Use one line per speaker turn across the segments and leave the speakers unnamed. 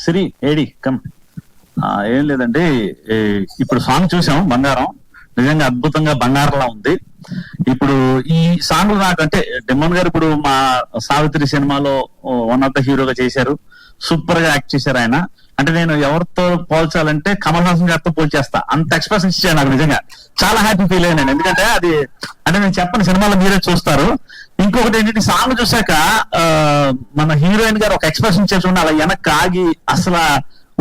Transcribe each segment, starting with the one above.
Shri AD come. ఏం లేదండి, ఇప్పుడు సాంగ్ చూసాం బంగారం, నిజంగా అద్భుతంగా బంగారంలా ఉంది. ఇప్పుడు ఈ సాంగ్ నాకంటే డెమోన్ గారు ఇప్పుడు మా సావిత్రి సినిమాలో వన్ ఆఫ్ ద హీరోగా చేశారు, సూపర్ గా యాక్ట్ చేశారు ఆయన. అంటే నేను ఎవరితో పోల్చాలంటే కమల్ హాసన్ గారితో పోల్చేస్తా, అంత ఎక్స్ప్రెషన్ ఇచ్చాను నాకు. నిజంగా చాలా హ్యాపీ ఫీల్ అయ్యాను, ఎందుకంటే అది అంటే నేను చెప్పని సినిమాలో మీరే చూస్తారు. ఇంకొకటి ఏంటంటే సాంగ్ చూసాక మన హీరోయిన్ గారు ఒక ఎక్స్ప్రెషన్ చేసుకుంటే అలా వెనక్కి ఆగి అసలు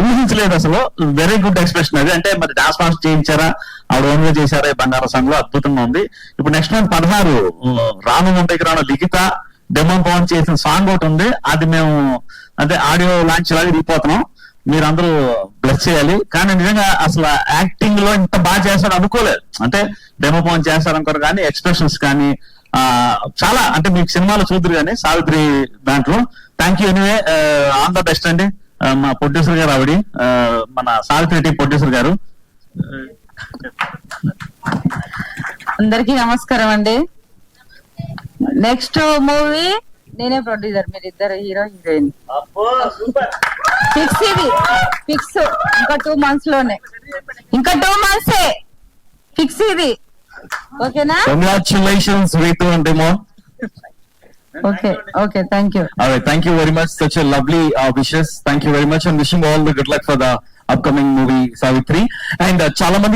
ఊహించలేదు, అసలు వెరీ గుడ్ ఎక్స్ప్రెషన్ అది. అంటే మరి డాన్స్ మాస్టర్ చేయించారా, ఆవిడ ఓన్ గా చేశారా ఈ బంగారం సాంగ్ లో, అద్భుతంగా ఉంది. ఇప్పుడు నెక్స్ట్ మంత్ 16 రాను ముంబైకి రాను లిఖిత డెమోన్ పవన్ చేసిన సాంగ్ ఒకటి ఉంది, అది మేము అంటే ఆడియో లాంచ్ లాగా వెళ్ళిపోతున్నాం, మీరందరూ బ్లెస్ చేయాలి. కానీ నిజంగా అసలు యాక్టింగ్ లో ఇంత బాగా చేస్తాడు అనుకోలేదు, అంటే డెమో పవన్ చేస్తారనుకోరు కానీ ఎక్స్ప్రెషన్స్ కానీ చాలా, అంటే మీకు సినిమాలో చూద్దరు కానీ సావిత్రి దాంట్లో. Thank you anyway, all the best అండి. మా ప్రొడ్యూసర్ గారు ఆవిడ, మన సావిత్రి టీం ప్రొడ్యూసర్ గారు.
అందరికి నమస్కారం అండి. నెక్స్ట్ మూవీ నేనే ప్రొడ్యూసర్, మీరు ఇద్దరు హీరో హీరోయిన్. ఫిక్స్, ఇది ఫిక్స్. ఇంకా 2 months లోనే, ఇంకా 2 months ఫిక్స్ ఇది. ఓకేనా?
Congratulations Ritu and Demo.
Okay, thank you.
All right, thank you very much, such a lovely wishes. Thank you very much and wishing all the good luck for the upcoming movie Savitri. And చాలా మంది